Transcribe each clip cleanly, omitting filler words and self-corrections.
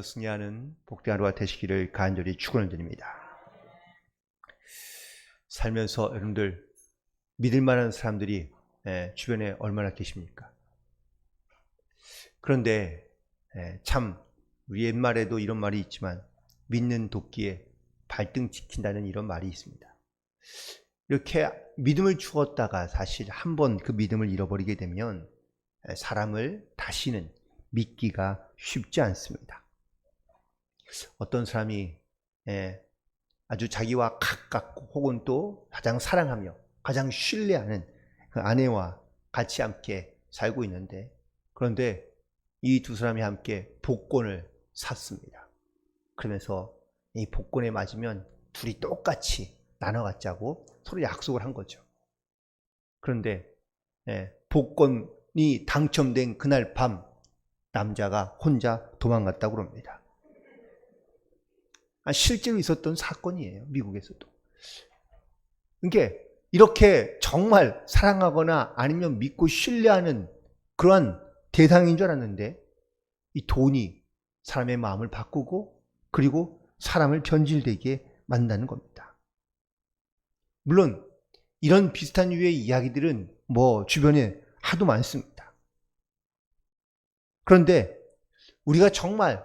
승리하는 복된 하루가 되시기를 간절히 축원을 드립니다. 살면서 여러분들 믿을 만한 사람들이 주변에 얼마나 계십니까? 그런데 참 우리 옛말에도 이런 말이 있지만 믿는 도끼에 발등 찍힌다는 이런 말이 있습니다. 이렇게 믿음을 주었다가 사실 한번 그 믿음을 잃어버리게 되면 사람을 다시는 믿기가 쉽지 않습니다. 어떤 사람이 아주 자기와 가깝고 혹은 또 가장 사랑하며 가장 신뢰하는 그 아내와 같이 함께 살고 있는데, 그런데 이 두 사람이 함께 복권을 샀습니다. 그러면서 이 복권에 맞으면 둘이 똑같이 나눠 갖자고 서로 약속을 한 거죠. 그런데 복권이 당첨된 그날 밤 남자가 혼자 도망갔다고 합니다. 실제로 있었던 사건이에요. 미국에서도. 그러니까 이렇게 정말 사랑하거나 아니면 믿고 신뢰하는 그러한 대상인 줄 알았는데 이 돈이 사람의 마음을 바꾸고 그리고 사람을 변질되게 만드는 겁니다. 물론 이런 비슷한 유의 이야기들은 주변에 하도 많습니다. 그런데 우리가 정말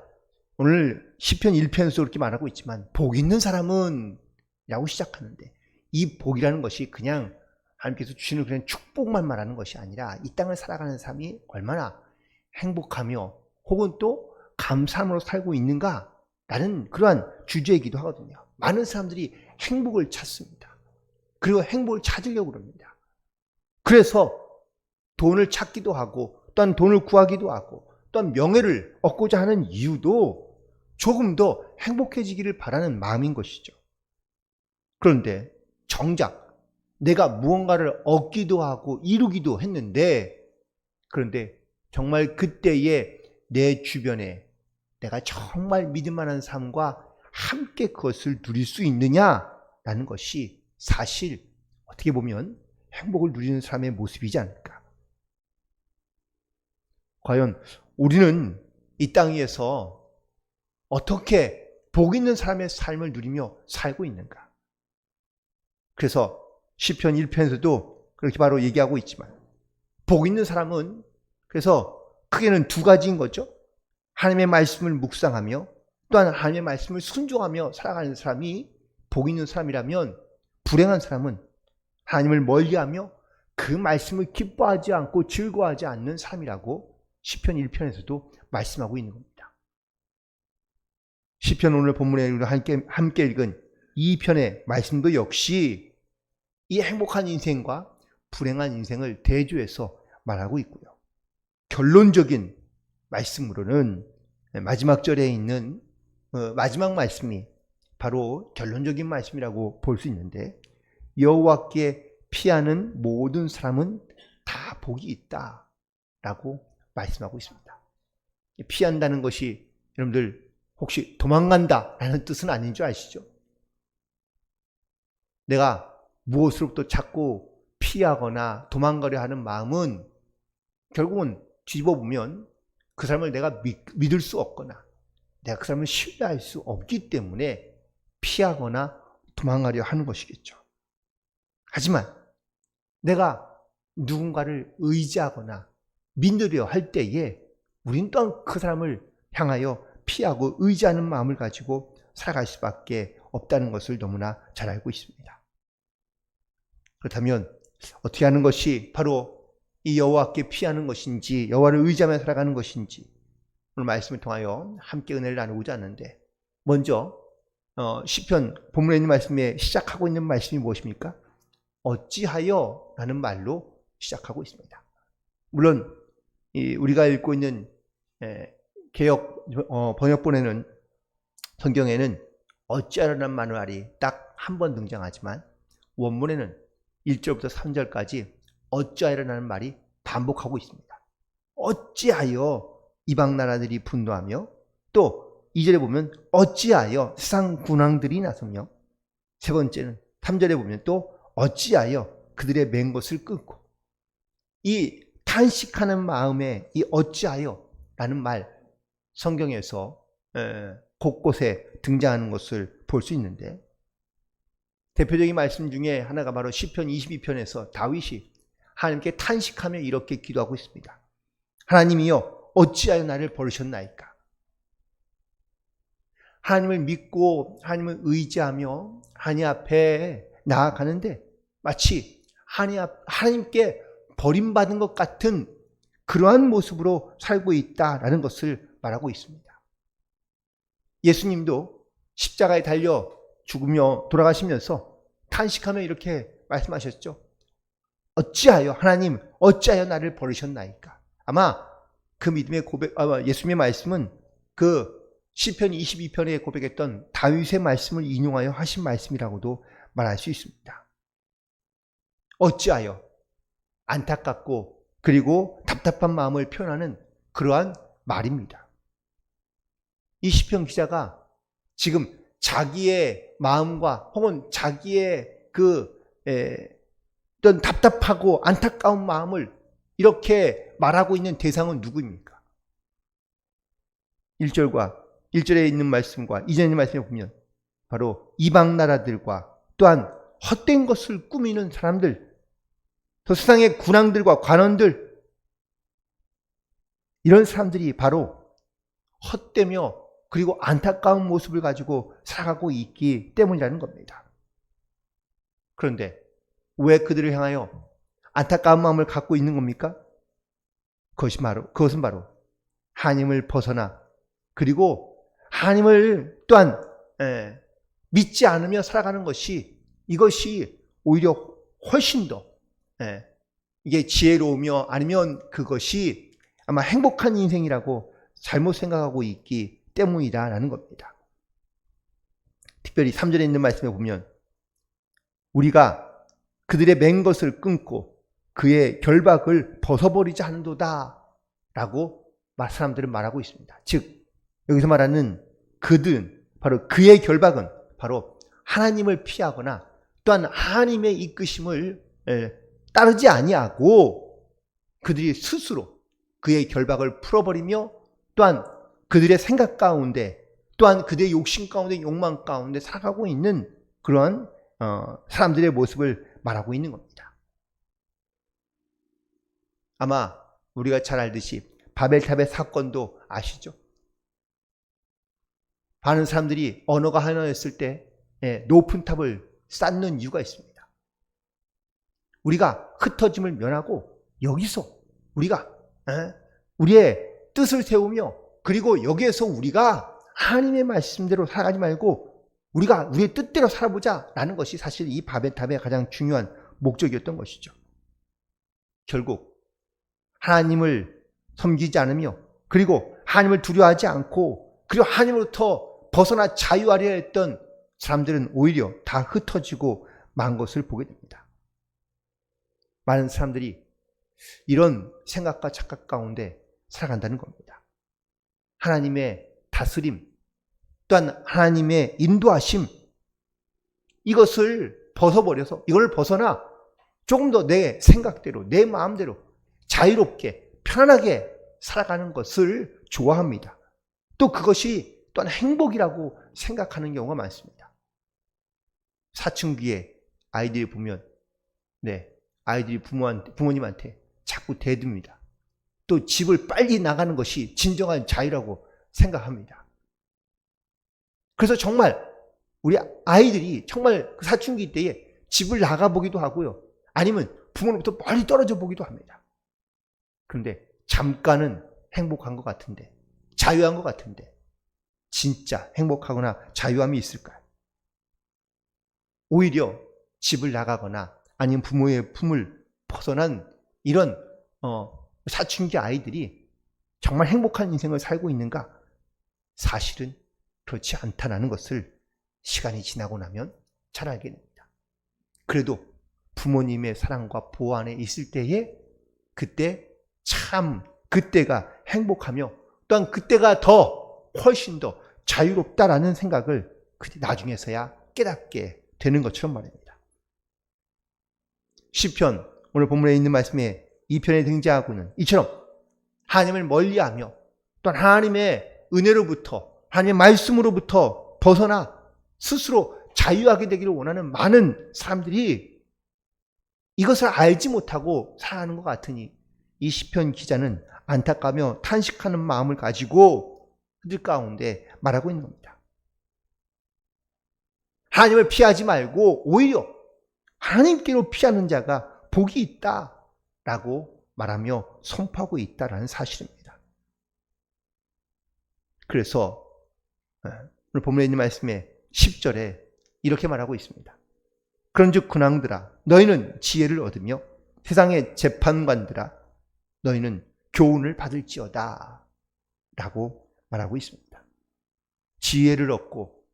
오늘 시편 1편에서 그렇게 말하고 있지만 복 있는 사람은 라고 시작하는데, 이 복이라는 것이 그냥 하나님께서 주시는 그냥 축복만 말하는 것이 아니라 이 땅을 살아가는 사람이 얼마나 행복하며 혹은 또 감사함으로 살고 있는가라는 그러한 주제이기도 하거든요. 많은 사람들이 행복을 찾습니다. 그리고 행복을 찾으려고 합니다. 그래서 돈을 찾기도 하고 또한 돈을 구하기도 하고 또한 명예를 얻고자 하는 이유도 조금 더 행복해지기를 바라는 마음인 것이죠. 그런데 정작 내가 무언가를 얻기도 하고 이루기도 했는데, 그런데 정말 그때에 내 주변에 내가 정말 믿을 만한 삶과 함께 그것을 누릴 수 있느냐라는 것이 사실 어떻게 보면 행복을 누리는 사람의 모습이지 않을까. 과연 우리는 이 땅 위에서 어떻게 복 있는 사람의 삶을 누리며 살고 있는가? 그래서 시편 1편에서도 그렇게 바로 얘기하고 있지만, 복 있는 사람은 그래서 크게는 두 가지인 거죠. 하나님의 말씀을 묵상하며 또한 하나님의 말씀을 순종하며 살아가는 사람이 복 있는 사람이라면, 불행한 사람은 하나님을 멀리하며 그 말씀을 기뻐하지 않고 즐거워하지 않는 사람이라고 시편 1편에서도 말씀하고 있는 겁니다. 시편 오늘 본문에 함께 읽은 2편의 말씀도 역시 이 행복한 인생과 불행한 인생을 대조해서 말하고 있고요. 결론적인 말씀으로는 마지막 절에 있는 마지막 말씀이 바로 결론적인 말씀이라고 볼 수 있는데, 여호와께 피하는 모든 사람은 다 복이 있다라고 말씀하고 있습니다. 피한다는 것이 여러분들 혹시 도망간다라는 뜻은 아닌 줄 아시죠? 내가 무엇으로부터 자꾸 피하거나 도망가려 하는 마음은 결국은 뒤집어보면 그 사람을 내가 믿을 수 없거나 내가 그 사람을 신뢰할 수 없기 때문에 피하거나 도망가려 하는 것이겠죠. 하지만 내가 누군가를 의지하거나 믿으려 할 때에 우리는 또한 그 사람을 향하여 피하고 의지하는 마음을 가지고 살아갈 수밖에 없다는 것을 너무나 잘 알고 있습니다. 그렇다면 어떻게 하는 것이 바로 이 여호와께 피하는 것인지, 여호와를 의지하며 살아가는 것인지 오늘 말씀을 통하여 함께 은혜를 나누고자 하는데, 먼저 시편 본문에 있는 말씀에 시작하고 있는 말씀이 무엇입니까? 어찌하여 라는 말로 시작하고 있습니다. 물론 우리가 읽고 있는 개역 번역본에는, 성경에는 어찌하려는 말이 딱 한 번 등장하지만 원문에는 1절부터 3절까지 어찌하려는 말이 반복하고 있습니다. 어찌하여 이방 나라들이 분노하며, 또 2절에 보면 어찌하여 세상 군왕들이 나서며, 세 번째는 3절에 보면 또 어찌하여 그들의 맨 것을 끊고, 이 탄식하는 마음에 이 어찌하여 라는 말, 성경에서 곳곳에 등장하는 것을 볼 수 있는데, 대표적인 말씀 중에 하나가 바로 시편 22편에서 다윗이 하나님께 탄식하며 이렇게 기도하고 있습니다. 하나님이여 어찌하여 나를 버리셨나이까. 하나님을 믿고 하나님을 의지하며 하나님 앞에 나아가는데 마치 하나님께 버림받은 것 같은 그러한 모습으로 살고 있다라는 것을 말하고 있습니다. 예수님도 십자가에 달려 죽으며 돌아가시면서 탄식하며 이렇게 말씀하셨죠. 어찌하여 하나님 어찌하여 나를 버리셨나이까. 아마 그 믿음의 고백, 예수님의 말씀은 그 시편 22편에 고백했던 다윗의 말씀을 인용하여 하신 말씀이라고도 말할 수 있습니다. 어찌하여 안타깝고 그리고 답답한 마음을 표현하는 그러한 말입니다. 이 시편 기자가 지금 자기의 마음과 혹은 자기의 어떤 답답하고 안타까운 마음을 이렇게 말하고 있는 대상은 누구입니까? 1절에 있는 말씀과 이전에 있는 말씀에 보면 바로 이방 나라들과 또한 헛된 것을 꾸미는 사람들, 또 세상의 군왕들과 관원들, 이런 사람들이 바로 헛되며 그리고 안타까운 모습을 가지고 살아가고 있기 때문이라는 겁니다. 그런데 왜 그들을 향하여 안타까운 마음을 갖고 있는 겁니까? 그것은 바로 하나님을 벗어나 그리고 하나님을 또한 믿지 않으며 살아가는 것이, 이것이 오히려 훨씬 더 이게 지혜로우며 아니면 그것이 아마 행복한 인생이라고 잘못 생각하고 있기 때문이다라는 겁니다. 특별히 3절에 있는 말씀에 보면 우리가 그들의 맨 것을 끊고 그의 결박을 벗어버리지 않는도다 라고 사람들은 말하고 있습니다. 즉 여기서 말하는 그들은 바로 그의 결박은 바로 하나님을 피하거나 또한 하나님의 이끄심을 따르지 아니하고 그들이 스스로 그의 결박을 풀어버리며 또한 그들의 생각 가운데 또한 그들의 욕심 가운데 욕망 가운데 살아가고 있는 그런 사람들의 모습을 말하고 있는 겁니다. 아마 우리가 잘 알듯이 바벨탑의 사건도 아시죠? 많은 사람들이 언어가 하나였을 때 높은 탑을 쌓는 이유가 있습니다. 우리가 흩어짐을 면하고 여기서 우리가 우리의 뜻을 세우며 그리고 여기에서 우리가 하나님의 말씀대로 살아가지 말고 우리가 우리의 뜻대로 살아보자 라는 것이 사실 이 바벨탑의 가장 중요한 목적이었던 것이죠. 결국 하나님을 섬기지 않으며 그리고 하나님을 두려워하지 않고 그리고 하나님으로부터 벗어나 자유하려 했던 사람들은 오히려 다 흩어지고 만 것을 보게 됩니다. 많은 사람들이 이런 생각과 착각 가운데 살아간다는 겁니다. 하나님의 다스림 또한 하나님의 인도하심, 이것을 벗어버려서 이걸 벗어나 조금 더 내 생각대로 내 마음대로 자유롭게 편안하게 살아가는 것을 좋아합니다. 또 그것이 또한 행복이라고 생각하는 경우가 많습니다. 사춘기에 아이들이 보면 아이들이 부모님한테 자꾸 대듭니다. 또 집을 빨리 나가는 것이 진정한 자유라고 생각합니다. 그래서 정말 우리 아이들이 정말 사춘기 때에 집을 나가보기도 하고요. 아니면 부모로부터 멀리 떨어져 보기도 합니다. 그런데 잠깐은 행복한 것 같은데, 자유한 것 같은데 진짜 행복하거나 자유함이 있을까요? 오히려 집을 나가거나 아니면 부모의 품을 벗어난 이런 사춘기 아이들이 정말 행복한 인생을 살고 있는가? 사실은 그렇지 않다는 것을 시간이 지나고 나면 잘 알게 됩니다. 그래도 부모님의 사랑과 보호 안에 있을 때에 그때가 행복하며 또한 그때가 훨씬 더 자유롭다라는 생각을 나중에서야 깨닫게 되는 것처럼 말입니다. 시편 오늘 본문에 있는 말씀에 2편에 등장하고는 이처럼 하나님을 멀리하며 또한 하나님의 은혜로부터 하나님의 말씀으로부터 벗어나 스스로 자유하게 되기를 원하는 많은 사람들이 이것을 알지 못하고 살아가는 것 같으니 이 시편 기자는 안타까며 탄식하는 마음을 가지고 그들 가운데 말하고 있는 겁니다. 하나님을 피하지 말고 오히려 하나님께로 피하는 자가 복이 있다라고 말하며 선포하고 있다라는 사실입니다. 그래서 오늘 본문에 있는 말씀에 10절에 이렇게 말하고 있습니다. 그런즉 근왕들아 너희는 지혜를 얻으며 세상의 재판관들아 너희는 교훈을 받을지어다 라고 말하고 있습니다. 지혜를 얻고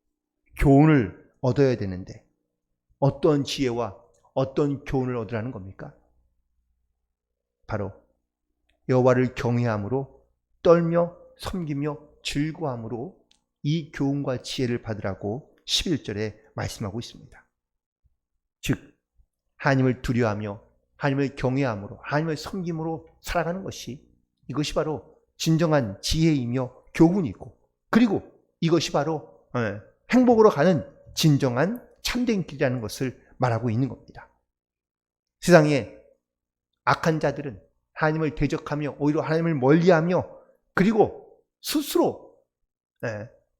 교훈을 얻어야 되는데 어떤 지혜와 어떤 교훈을 얻으라는 겁니까? 바로 여호와를 경외함으로 떨며 섬기며 즐거함으로 이 교훈과 지혜를 받으라고 11절에 말씀하고 있습니다. 즉 하나님을 두려워하며 하나님을 경외함으로 하나님을 섬김으로 살아가는 것이 이것이 바로 진정한 지혜이며 교훈이고 그리고 이것이 바로 행복으로 가는 진정한 참된 길이라는 것을 말하고 있는 겁니다. 세상에 악한 자들은 하나님을 대적하며 오히려 하나님을 멀리하며 그리고 스스로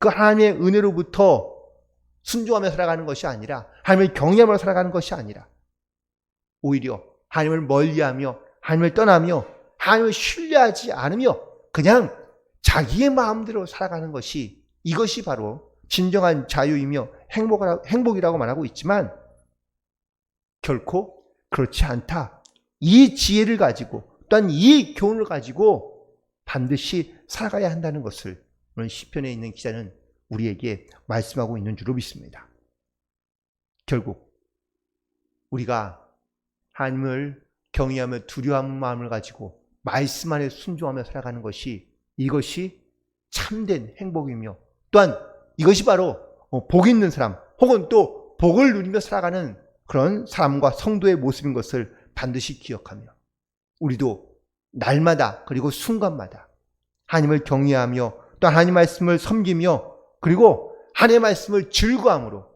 그 하나님의 은혜로부터 순종하며 살아가는 것이 아니라 하나님을 경외하며 살아가는 것이 아니라 오히려 하나님을 멀리하며 하나님을 떠나며 하나님을 신뢰하지 않으며 그냥 자기의 마음대로 살아가는 것이 이것이 바로 진정한 자유이며 행복이라고 말하고 있지만 결코 그렇지 않다. 이 지혜를 가지고 또한 이 교훈을 가지고 반드시 살아가야 한다는 것을 오늘 시편에 있는 기자는 우리에게 말씀하고 있는 줄로 믿습니다. 결국 우리가 하나님을 경외하며 두려워하는 마음을 가지고 말씀 안에 순종하며 살아가는 것이 이것이 참된 행복이며 또한 이것이 바로 복 있는 사람 혹은 또 복을 누리며 살아가는 그런 사람과 성도의 모습인 것을 반드시 기억하며 우리도 날마다 그리고 순간마다 하나님을 경외하며 또 하나님 말씀을 섬기며 그리고 하나님의 말씀을 즐거움으로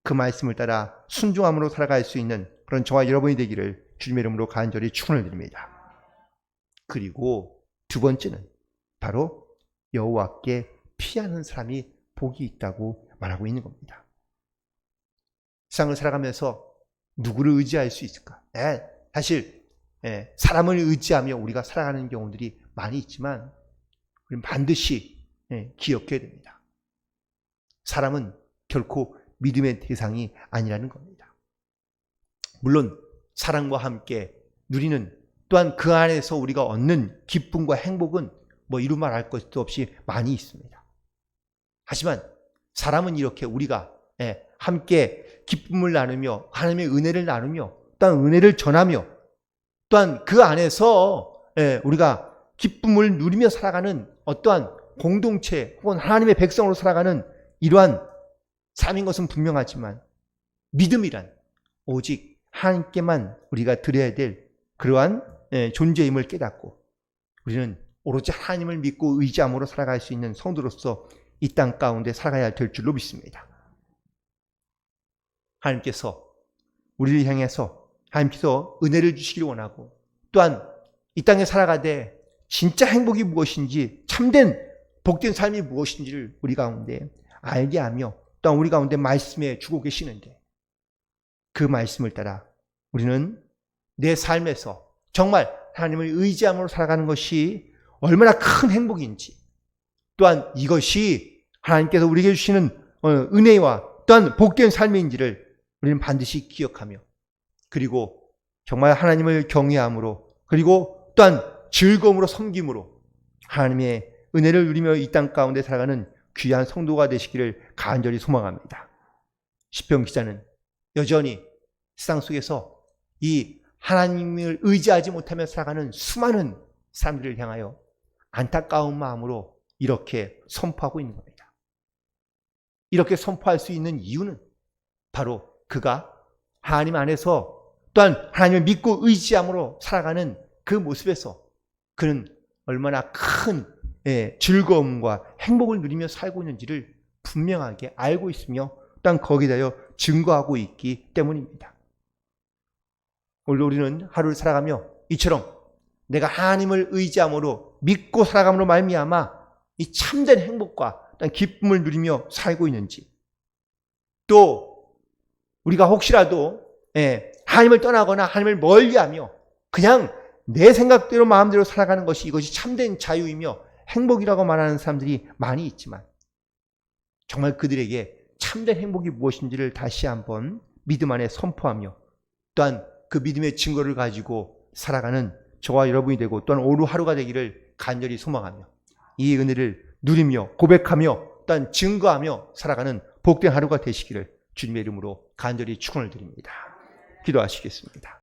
그 말씀을 따라 순종함으로 살아갈 수 있는 그런 저와 여러분이 되기를 주님의 이름으로 간절히 축원을 드립니다. 그리고 두 번째는 바로 여호와께 피하는 사람이 복이 있다고 말하고 있는 겁니다. 세상을 살아가면서 누구를 의지할 수 있을까? 사실 사람을 의지하며 우리가 살아가는 경우들이 많이 있지만 우리는 반드시 기억해야 됩니다. 사람은 결코 믿음의 대상이 아니라는 겁니다. 물론 사랑과 함께 누리는 또한 그 안에서 우리가 얻는 기쁨과 행복은 뭐 이루 말할 것도 없이 많이 있습니다. 하지만 사람은 이렇게 우리가 함께 기쁨을 나누며 하나님의 은혜를 나누며 또한 은혜를 전하며 또한 그 안에서 우리가 기쁨을 누리며 살아가는 어떠한 공동체 혹은 하나님의 백성으로 살아가는 이러한 삶인 것은 분명하지만 믿음이란 오직 하나님께만 우리가 드려야 될 그러한 존재임을 깨닫고 우리는 오로지 하나님을 믿고 의지함으로 살아갈 수 있는 성도로서 이 땅 가운데 살아가야 될 줄로 믿습니다. 하나님께서 우리를 향해서 하나님께서 은혜를 주시기를 원하고 또한 이 땅에 살아가되 진짜 행복이 무엇인지 참된 복된 삶이 무엇인지를 우리 가운데 알게 하며 또한 우리 가운데 말씀에 주고 계시는데 그 말씀을 따라 우리는 내 삶에서 정말 하나님을 의지함으로 살아가는 것이 얼마나 큰 행복인지 또한 이것이 하나님께서 우리에게 주시는 은혜와 또한 복된 삶인지를 우리는 반드시 기억하며 그리고 정말 하나님을 경외함으로 그리고 또한 즐거움으로 섬김으로 하나님의 은혜를 누리며 이 땅 가운데 살아가는 귀한 성도가 되시기를 간절히 소망합니다. 시편 기자는 여전히 세상 속에서 이 하나님을 의지하지 못하며 살아가는 수많은 사람들을 향하여 안타까운 마음으로 이렇게 선포하고 있는 겁니다. 이렇게 선포할 수 있는 이유는 바로 그가 하나님 안에서 또한 하나님을 믿고 의지함으로 살아가는 그 모습에서 그는 얼마나 큰 즐거움과 행복을 누리며 살고 있는지를 분명하게 알고 있으며 또한 거기에 대하여 증거하고 있기 때문입니다. 오늘 우리는 하루를 살아가며 이처럼 내가 하나님을 의지함으로 믿고 살아감으로 말미암아 이 참된 행복과 또한 기쁨을 누리며 살고 있는지, 또 우리가 혹시라도 하나님을 떠나거나 하나님을 멀리하며 그냥 내 생각대로 마음대로 살아가는 것이 이것이 참된 자유이며 행복이라고 말하는 사람들이 많이 있지만 정말 그들에게 참된 행복이 무엇인지를 다시 한번 믿음 안에 선포하며 또한 그 믿음의 증거를 가지고 살아가는 저와 여러분이 되고 또한 오늘 하루가 되기를 간절히 소망하며 이 은혜를 누리며 고백하며 또한 증거하며 살아가는 복된 하루가 되시기를 주님의 이름으로 간절히 축원을 드립니다. 기도하시겠습니다.